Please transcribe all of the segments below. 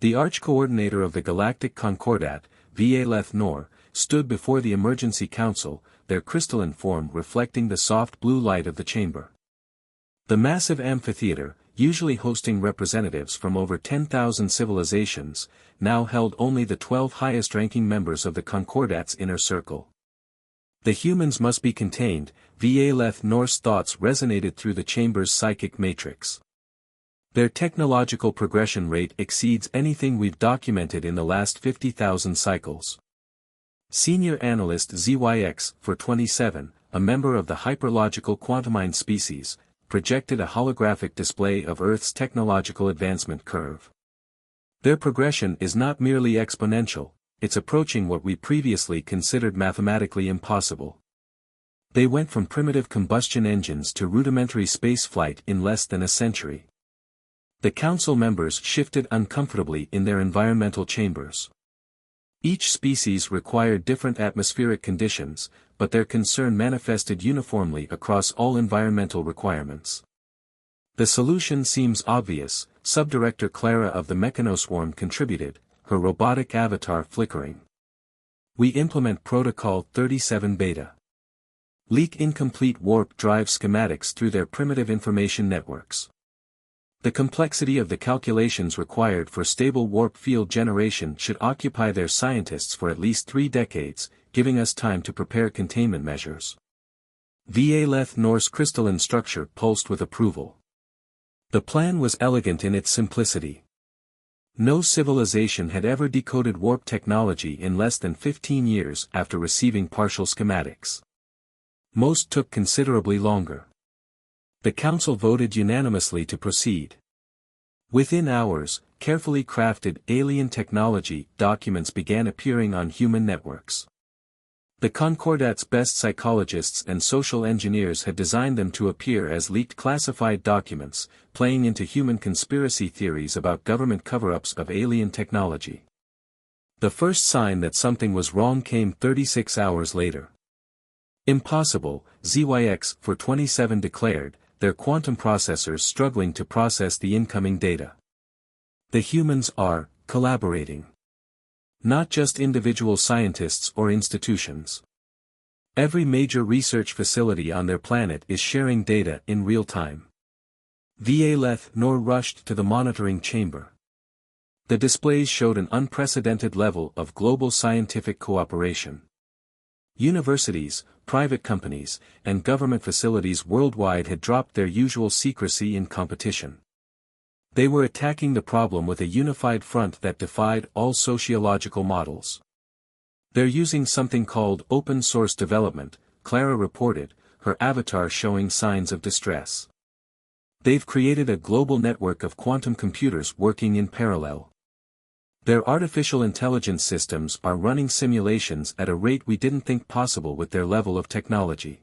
The arch-coordinator of the Galactic Concordat, Va Leth Nor, stood before the Emergency Council, their crystalline form reflecting the soft blue light of the chamber. The massive amphitheater, usually hosting representatives from over 10,000 civilizations, now held only the 12 highest-ranking members of the Concordat's inner circle. The humans must be contained, Va Leth Nor's thoughts resonated through the chamber's psychic matrix. Their technological progression rate exceeds anything we've documented in the last 50,000 cycles. Senior Analyst ZYX, for 27, a member of the hyperlogical quantumine species, projected a holographic display of Earth's technological advancement curve. Their progression is not merely exponential, it's approaching what we previously considered mathematically impossible. They went from primitive combustion engines to rudimentary spaceflight in less than a century. The council members shifted uncomfortably in their environmental chambers. Each species required different atmospheric conditions, but their concern manifested uniformly across all environmental requirements. The solution seems obvious, Subdirector Clara of the Mechanoswarm contributed, her robotic avatar flickering. We implement Protocol 37 Beta. Leak incomplete warp drive schematics through their primitive information networks. The complexity of the calculations required for stable warp field generation should occupy their scientists for at least 3 decades, giving us time to prepare containment measures. Va Leth Nor's crystalline structure pulsed with approval. The plan was elegant in its simplicity. No civilization had ever decoded warp technology in less than 15 years after receiving partial schematics. Most took considerably longer. The council voted unanimously to proceed. Within hours, carefully crafted alien technology documents began appearing on human networks. The Concordat's best psychologists and social engineers had designed them to appear as leaked classified documents, playing into human conspiracy theories about government cover-ups of alien technology. The first sign that something was wrong came 36 hours later. Impossible, ZYX for 27 declared, their quantum processors struggling to process the incoming data. The humans are collaborating. Not just individual scientists or institutions. Every major research facility on their planet is sharing data in real time. Va Leth Nor rushed to the monitoring chamber. The displays showed an unprecedented level of global scientific cooperation. Universities, private companies, and government facilities worldwide had dropped their usual secrecy in competition. They were attacking the problem with a unified front that defied all sociological models. They're using something called open source development, Clara reported, her avatar showing signs of distress. They've created a global network of quantum computers working in parallel. Their artificial intelligence systems are running simulations at a rate we didn't think possible with their level of technology.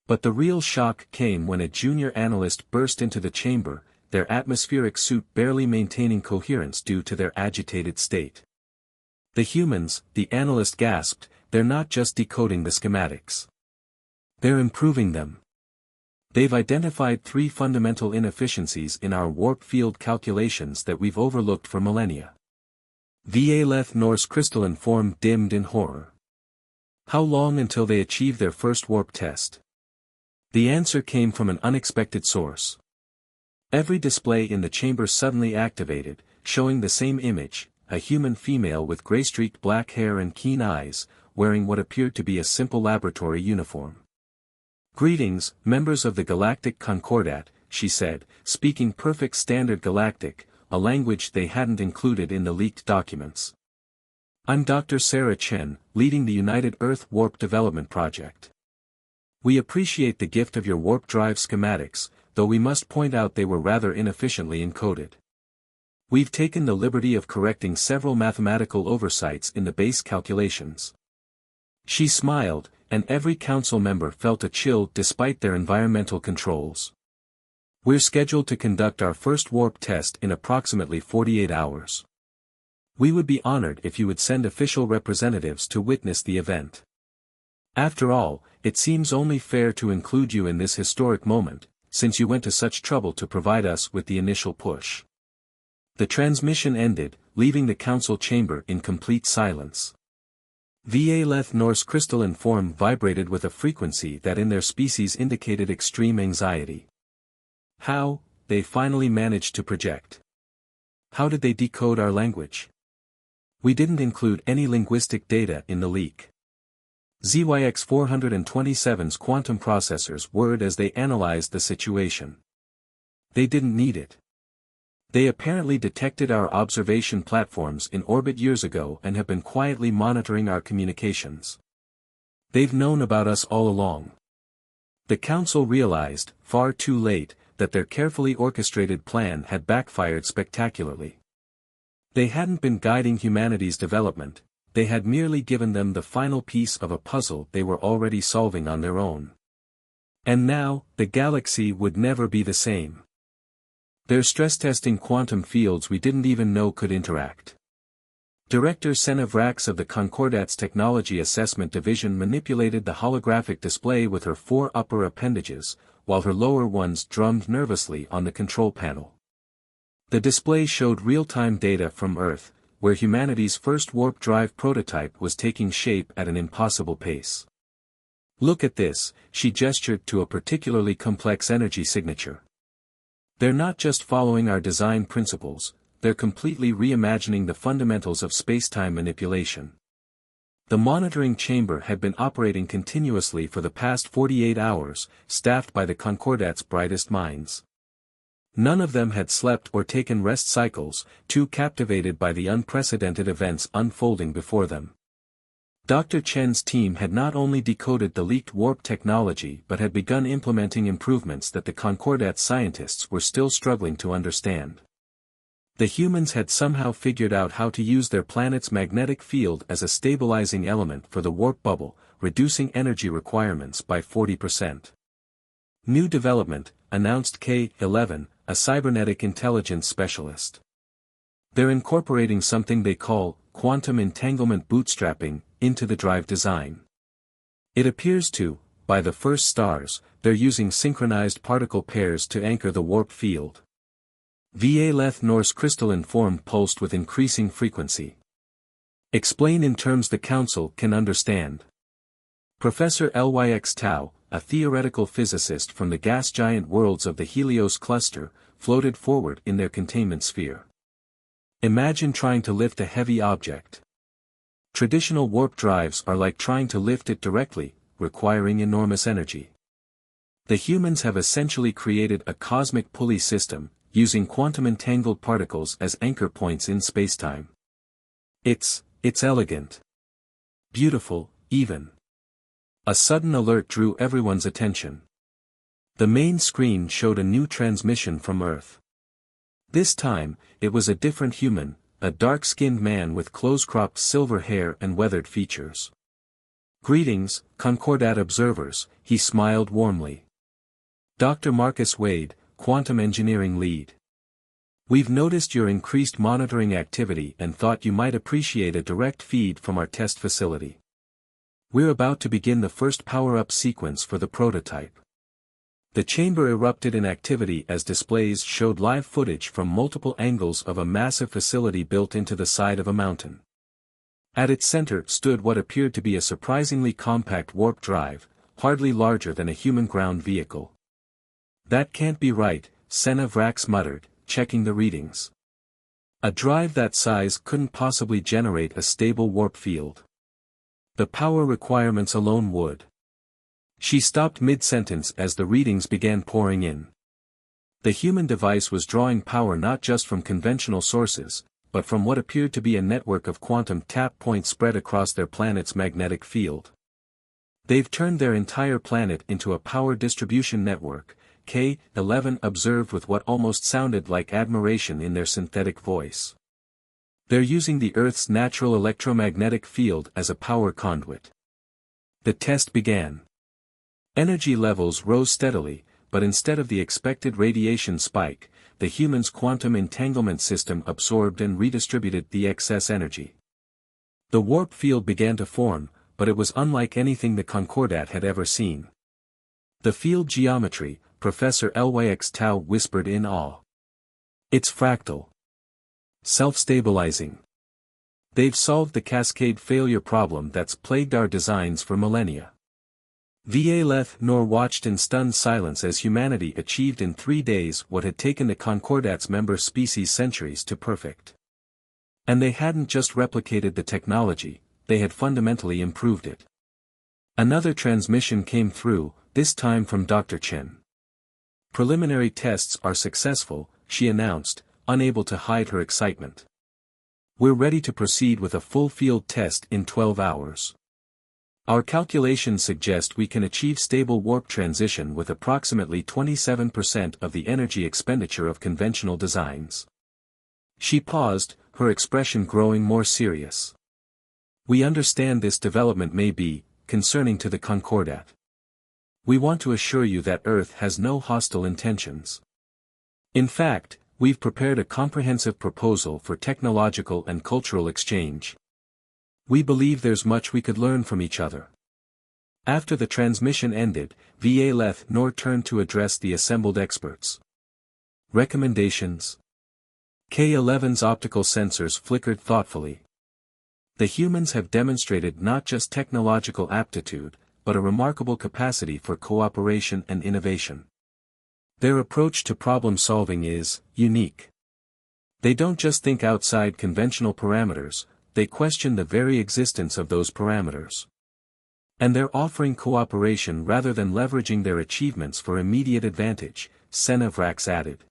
But the real shock came when a junior analyst burst into the chamber, their atmospheric suit barely maintaining coherence due to their agitated state. The humans, the analyst gasped, they're not just decoding the schematics. They're improving them. They've identified 3 fundamental inefficiencies in our warp field calculations that we've overlooked for millennia. Va Leth Nor's crystalline form dimmed in horror. How long until they achieve their first warp test? The answer came from an unexpected source. Every display in the chamber suddenly activated, showing the same image, a human female with gray-streaked black hair and keen eyes, wearing what appeared to be a simple laboratory uniform. "Greetings, members of the Galactic Concordat," she said, speaking perfect Standard Galactic, a language they hadn't included in the leaked documents. "I'm Dr. Sarah Chen, leading the United Earth Warp Development Project. We appreciate the gift of your warp drive schematics, though we must point out they were rather inefficiently encoded. We've taken the liberty of correcting several mathematical oversights in the base calculations." She smiled, and every council member felt a chill despite their environmental controls. "We're scheduled to conduct our first warp test in approximately 48 hours. We would be honored if you would send official representatives to witness the event. After all, it seems only fair to include you in this historic moment, since you went to such trouble to provide us with the initial push." The transmission ended, leaving the council chamber in complete silence. Va Leth Nor's crystalline form vibrated with a frequency that in their species indicated extreme anxiety. How, they finally managed to project. How did they decode our language? We didn't include any linguistic data in the leak. ZYX 427's quantum processors whirred as they analyzed the situation. They didn't need it. They apparently detected our observation platforms in orbit years ago and have been quietly monitoring our communications. They've known about us all along. The Council realized, far too late, that their carefully orchestrated plan had backfired spectacularly. They hadn't been guiding humanity's development, they had merely given them the final piece of a puzzle they were already solving on their own. And now, the galaxy would never be the same. They're stress-testing quantum fields we didn't even know could interact. Director Senna Vrax of the Concordat's Technology Assessment Division manipulated the holographic display with her 4 upper appendages, while her lower ones drummed nervously on the control panel. The display showed real-time data from Earth, where humanity's first warp drive prototype was taking shape at an impossible pace. Look at this, she gestured to a particularly complex energy signature. They're not just following our design principles, they're completely reimagining the fundamentals of spacetime manipulation. The monitoring chamber had been operating continuously for the past 48 hours, staffed by the Concordat's brightest minds. None of them had slept or taken rest cycles, too captivated by the unprecedented events unfolding before them. Dr. Chen's team had not only decoded the leaked warp technology but had begun implementing improvements that the Concordat scientists were still struggling to understand. The humans had somehow figured out how to use their planet's magnetic field as a stabilizing element for the warp bubble, reducing energy requirements by 40%. New development, announced K-11, a cybernetic intelligence specialist. They're incorporating something they call quantum entanglement bootstrapping into the drive design. It appears to, by the first stars, they're using synchronized particle pairs to anchor the warp field. Va Leth Nor's crystalline form pulsed with increasing frequency. Explain in terms the Council can understand. Professor Lyx Tau, a theoretical physicist from the gas giant worlds of the Helios cluster, floated forward in their containment sphere. Imagine trying to lift a heavy object. Traditional warp drives are like trying to lift it directly, requiring enormous energy. The humans have essentially created a cosmic pulley system, using quantum-entangled particles as anchor points in spacetime. It's elegant. Beautiful, even. A sudden alert drew everyone's attention. The main screen showed a new transmission from Earth. This time, it was a different human, a dark-skinned man with close-cropped silver hair and weathered features. Greetings, Concordat observers, he smiled warmly. Dr. Marcus Wade, Quantum Engineering Lead. We've noticed your increased monitoring activity and thought you might appreciate a direct feed from our test facility. We're about to begin the first power-up sequence for the prototype. The chamber erupted in activity as displays showed live footage from multiple angles of a massive facility built into the side of a mountain. At its center stood what appeared to be a surprisingly compact warp drive, hardly larger than a human ground vehicle. That can't be right, Senna Vrax muttered, checking the readings. A drive that size couldn't possibly generate a stable warp field. The power requirements alone would. She stopped mid-sentence as the readings began pouring in. The human device was drawing power not just from conventional sources, but from what appeared to be a network of quantum tap points spread across their planet's magnetic field. They've turned their entire planet into a power distribution network, K-11 observed with what almost sounded like admiration in their synthetic voice. They're using the Earth's natural electromagnetic field as a power conduit. The test began. Energy levels rose steadily, but instead of the expected radiation spike, the human's quantum entanglement system absorbed and redistributed the excess energy. The warp field began to form, but it was unlike anything the Concordat had ever seen. The field geometry, Professor Lyx Tau whispered in awe. It's fractal. Self-stabilizing. They've solved the cascade failure problem that's plagued our designs for millennia. Va nor watched in stunned silence as humanity achieved in 3 days what had taken the Concordat's member species centuries to perfect. And they hadn't just replicated the technology, they had fundamentally improved it. Another transmission came through, this time from Dr. Chen. Preliminary tests are successful, she announced, unable to hide her excitement. We're ready to proceed with a full field test in 12 hours. Our calculations suggest we can achieve stable warp transition with approximately 27% of the energy expenditure of conventional designs. She paused, her expression growing more serious. We understand this development may be concerning to the Concordat. We want to assure you that Earth has no hostile intentions. In fact, we've prepared a comprehensive proposal for technological and cultural exchange. We believe there's much we could learn from each other. After the transmission ended, Va nor turned to address the assembled experts. Recommendations. K11's optical sensors flickered thoughtfully. The humans have demonstrated not just technological aptitude, but a remarkable capacity for cooperation and innovation. Their approach to problem solving is unique. They don't just think outside conventional parameters, they question the very existence of those parameters. And they're offering cooperation rather than leveraging their achievements for immediate advantage, Senevrax added.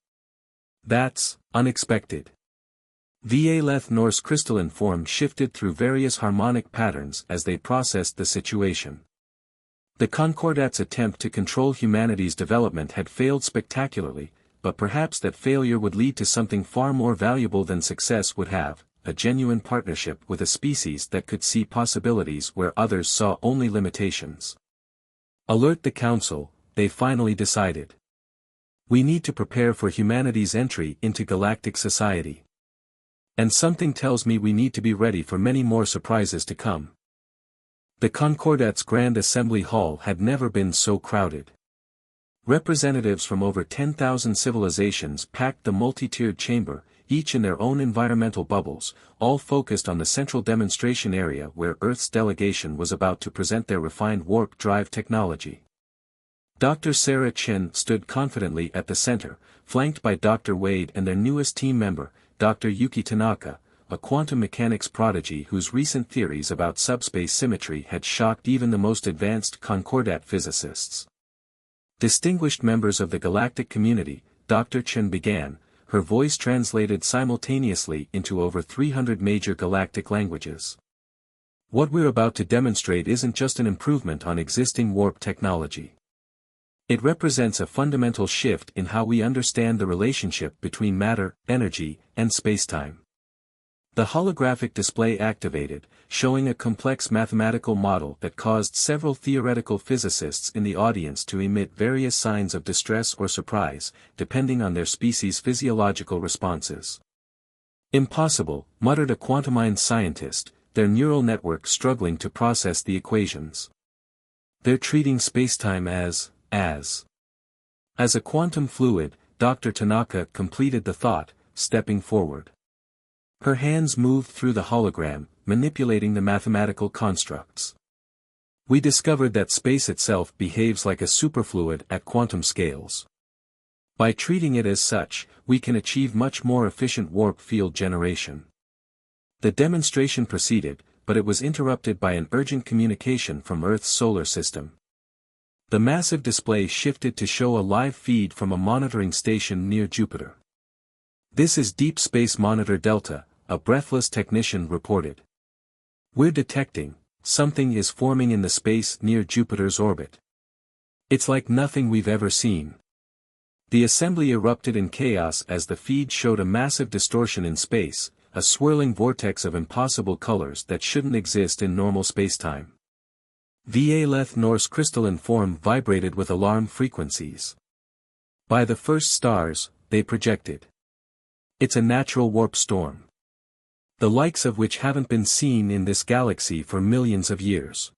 That's unexpected. Va Nor's crystalline form shifted through various harmonic patterns as they processed the situation. The Concordat's attempt to control humanity's development had failed spectacularly, but perhaps that failure would lead to something far more valuable than success would have, a genuine partnership with a species that could see possibilities where others saw only limitations. Alert the Council, they finally decided. We need to prepare for humanity's entry into galactic society. And something tells me we need to be ready for many more surprises to come. The Concordat's Grand Assembly Hall had never been so crowded. Representatives from over 10,000 civilizations packed the multi-tiered chamber, each in their own environmental bubbles, all focused on the central demonstration area where Earth's delegation was about to present their refined warp drive technology. Dr. Sarah Chen stood confidently at the center, flanked by Dr. Wade and their newest team member, Dr. Yuki Tanaka, a quantum mechanics prodigy whose recent theories about subspace symmetry had shocked even the most advanced Concordat physicists. Distinguished members of the galactic community, Dr. Chen began, her voice translated simultaneously into over 300 major galactic languages. What we're about to demonstrate isn't just an improvement on existing warp technology. It represents a fundamental shift in how we understand the relationship between matter, energy, and spacetime. The holographic display activated, showing a complex mathematical model that caused several theoretical physicists in the audience to emit various signs of distress or surprise, depending on their species' physiological responses. Impossible, muttered a quantumine scientist, their neural network struggling to process the equations. They're treating spacetime as a quantum fluid, Dr. Tanaka completed the thought, stepping forward. Her hands moved through the hologram, manipulating the mathematical constructs. We discovered that space itself behaves like a superfluid at quantum scales. By treating it as such, we can achieve much more efficient warp field generation. The demonstration proceeded, but it was interrupted by an urgent communication from Earth's solar system. The massive display shifted to show a live feed from a monitoring station near Jupiter. This is Deep Space Monitor Delta, a breathless technician reported. We're detecting, something is forming in the space near Jupiter's orbit. It's like nothing we've ever seen. The assembly erupted in chaos as the feed showed a massive distortion in space, a swirling vortex of impossible colors that shouldn't exist in normal spacetime. Va Nor's crystalline form vibrated with alarm frequencies. By the first stars, they projected. It's a natural warp storm. The likes of which haven't been seen in this galaxy for millions of years.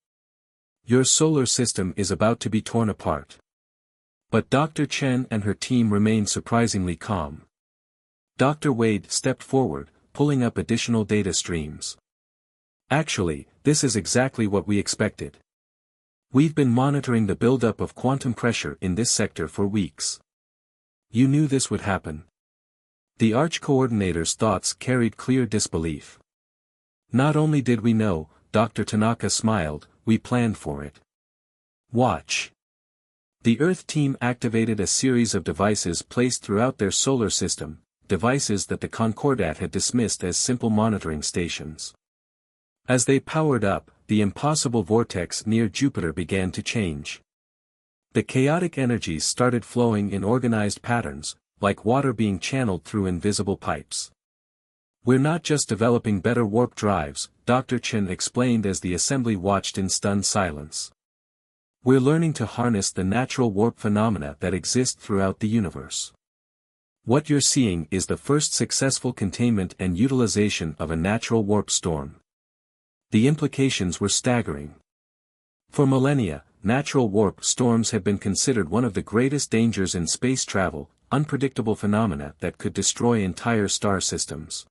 Your solar system is about to be torn apart. But Dr. Chen and her team remained surprisingly calm. Dr. Wade stepped forward, pulling up additional data streams. Actually, this is exactly what we expected. We've been monitoring the buildup of quantum pressure in this sector for weeks. You knew this would happen. The Arch Coordinator's thoughts carried clear disbelief. Not only did we know, Dr. Tanaka smiled, we planned for it. Watch. The Earth team activated a series of devices placed throughout their solar system, devices that the Concordat had dismissed as simple monitoring stations. As they powered up, the impossible vortex near Jupiter began to change. The chaotic energies started flowing in organized patterns, like water being channeled through invisible pipes. We're not just developing better warp drives, Dr. Chen explained as the assembly watched in stunned silence. We're learning to harness the natural warp phenomena that exist throughout the universe. What you're seeing is the first successful containment and utilization of a natural warp storm. The implications were staggering. For millennia, natural warp storms had been considered one of the greatest dangers in space travel, unpredictable phenomena that could destroy entire star systems.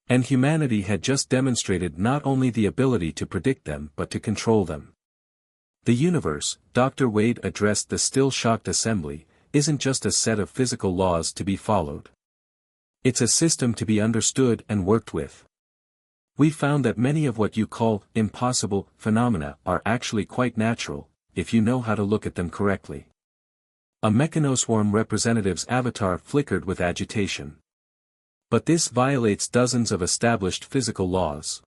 And humanity had just demonstrated not only the ability to predict them but to control them. The universe, Dr. Wade addressed the still-shocked assembly, isn't just a set of physical laws to be followed. It's a system to be understood and worked with. We found that many of what you call impossible phenomena are actually quite natural, if you know how to look at them correctly. A mechanoswarm representative's avatar flickered with agitation. But this violates dozens of established physical laws.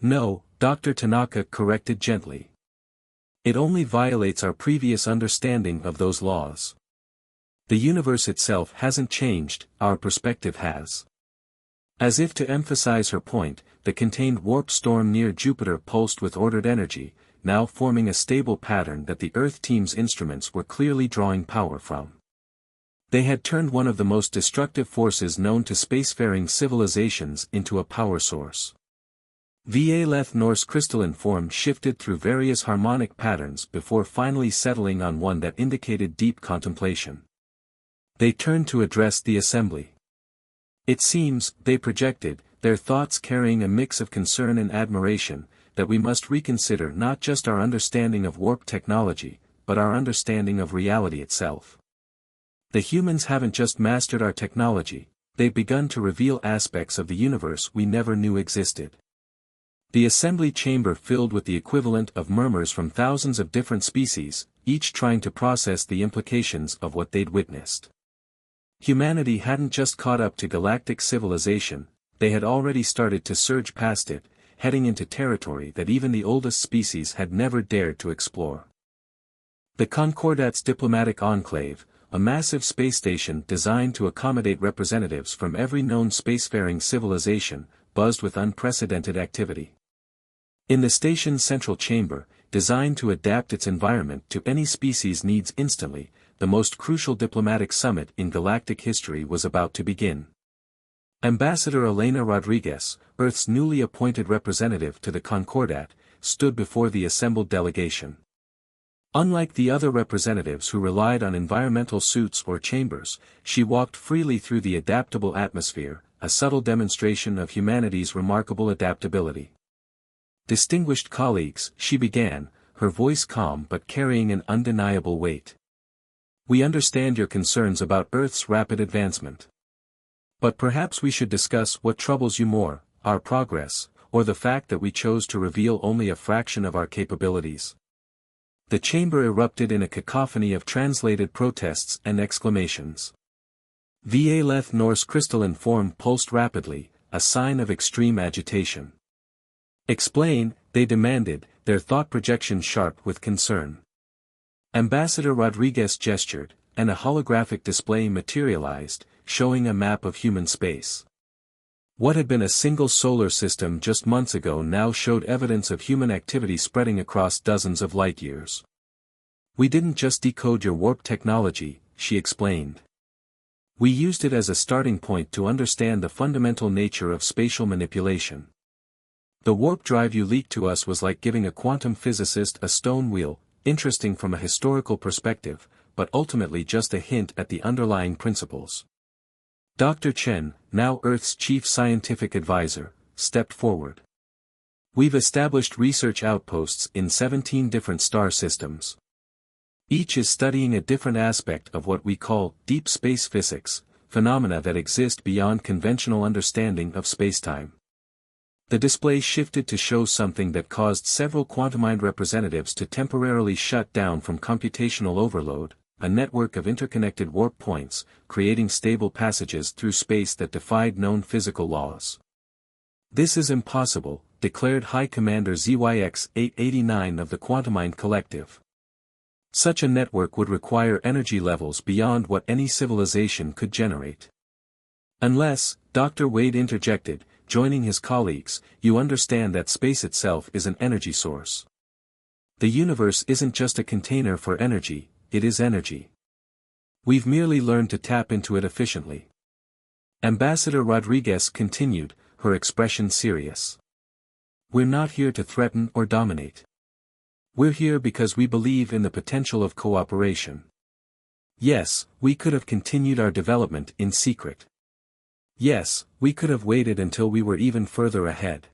No, Dr. Tanaka corrected gently. It only violates our previous understanding of those laws. The universe itself hasn't changed, our perspective has. As if to emphasize her point, the contained warp storm near Jupiter pulsed with ordered energy, now forming a stable pattern that the Earth team's instruments were clearly drawing power from. They had turned one of the most destructive forces known to spacefaring civilizations into a power source. Valeth Norse crystalline form shifted through various harmonic patterns before finally settling on one that indicated deep contemplation. They turned to address the assembly. It seems, they projected, their thoughts carrying a mix of concern and admiration, that we must reconsider not just our understanding of warp technology, but our understanding of reality itself. The humans haven't just mastered our technology, they've begun to reveal aspects of the universe we never knew existed. The assembly chamber filled with the equivalent of murmurs from thousands of different species, each trying to process the implications of what they'd witnessed. Humanity hadn't just caught up to galactic civilization, they had already started to surge past it, heading into territory that even the oldest species had never dared to explore. The Concordat's diplomatic enclave, a massive space station designed to accommodate representatives from every known spacefaring civilization, buzzed with unprecedented activity. In the station's central chamber, designed to adapt its environment to any species' needs instantly, the most crucial diplomatic summit in galactic history was about to begin. Ambassador Elena Rodriguez, Earth's newly appointed representative to the Concordat, stood before the assembled delegation. Unlike the other representatives who relied on environmental suits or chambers, she walked freely through the adaptable atmosphere, a subtle demonstration of humanity's remarkable adaptability. Distinguished colleagues, she began, her voice calm but carrying an undeniable weight. We understand your concerns about Earth's rapid advancement. But perhaps we should discuss what troubles you more, our progress, or the fact that we chose to reveal only a fraction of our capabilities. The chamber erupted in a cacophony of translated protests and exclamations. Valeth Norse crystalline form pulsed rapidly, a sign of extreme agitation. Explain, they demanded, their thought projection sharp with concern. Ambassador Rodriguez gestured, and a holographic display materialized, showing a map of human space. What had been a single solar system just months ago now showed evidence of human activity spreading across dozens of light years. We didn't just decode your warp technology, she explained. We used it as a starting point to understand the fundamental nature of spatial manipulation. The warp drive you leaked to us was like giving a quantum physicist a stone wheel, interesting from a historical perspective, but ultimately just a hint at the underlying principles. Dr. Chen, now Earth's chief scientific advisor, stepped forward. We've established research outposts in 17 different star systems. Each is studying a different aspect of what we call deep space physics, phenomena that exist beyond conventional understanding of spacetime. The display shifted to show something that caused several quantum-mind representatives to temporarily shut down from computational overload, a network of interconnected warp points, creating stable passages through space that defied known physical laws. "This is impossible," declared High Commander ZYX-889 of the Quantumind Collective. "Such a network would require energy levels beyond what any civilization could generate." "Unless," Dr. Wade interjected, joining his colleagues, "you understand that space itself is an energy source. The universe isn't just a container for energy, it is energy. We've merely learned to tap into it efficiently." Ambassador Rodriguez continued, her expression serious. "We're not here to threaten or dominate. We're here because we believe in the potential of cooperation. Yes, we could have continued our development in secret. Yes, we could have waited until we were even further ahead.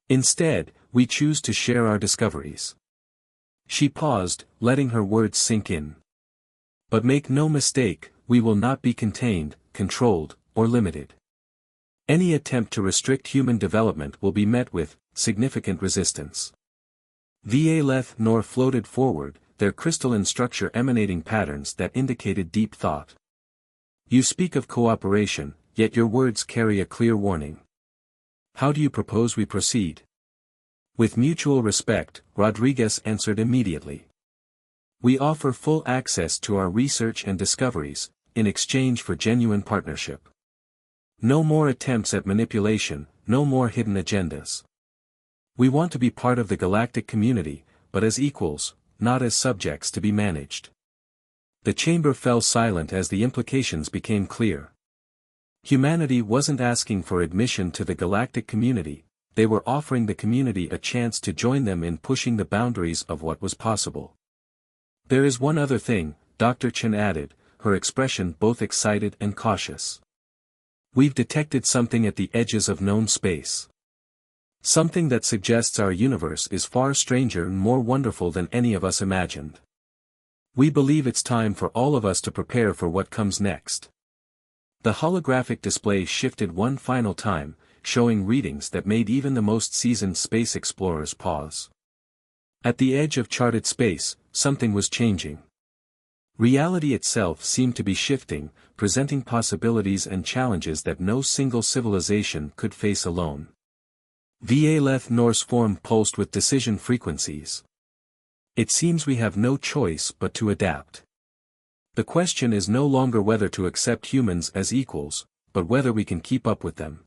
Instead, we choose to share our discoveries." She paused, letting her words sink in. "But make no mistake, we will not be contained, controlled, or limited. Any attempt to restrict human development will be met with significant resistance." Va Leth Nor floated forward, their crystalline structure emanating patterns that indicated deep thought. "You speak of cooperation, yet your words carry a clear warning. How do you propose we proceed?" "With mutual respect," Rodriguez answered immediately. "We offer full access to our research and discoveries, in exchange for genuine partnership. No more attempts at manipulation, no more hidden agendas. We want to be part of the galactic community, but as equals, not as subjects to be managed." The chamber fell silent as the implications became clear. Humanity wasn't asking for admission to the galactic community, they were offering the community a chance to join them in pushing the boundaries of what was possible. "There is one other thing," Dr. Chen added, her expression both excited and cautious. "We've detected something at the edges of known space. Something that suggests our universe is far stranger and more wonderful than any of us imagined. We believe it's time for all of us to prepare for what comes next." The holographic display shifted one final time, showing readings that made even the most seasoned space explorers pause. At the edge of charted space, something was changing. Reality itself seemed to be shifting, presenting possibilities and challenges that no single civilization could face alone. Va Leth Nor's form pulsed with decision frequencies. "It seems we have no choice but to adapt. The question is no longer whether to accept humans as equals, but whether we can keep up with them."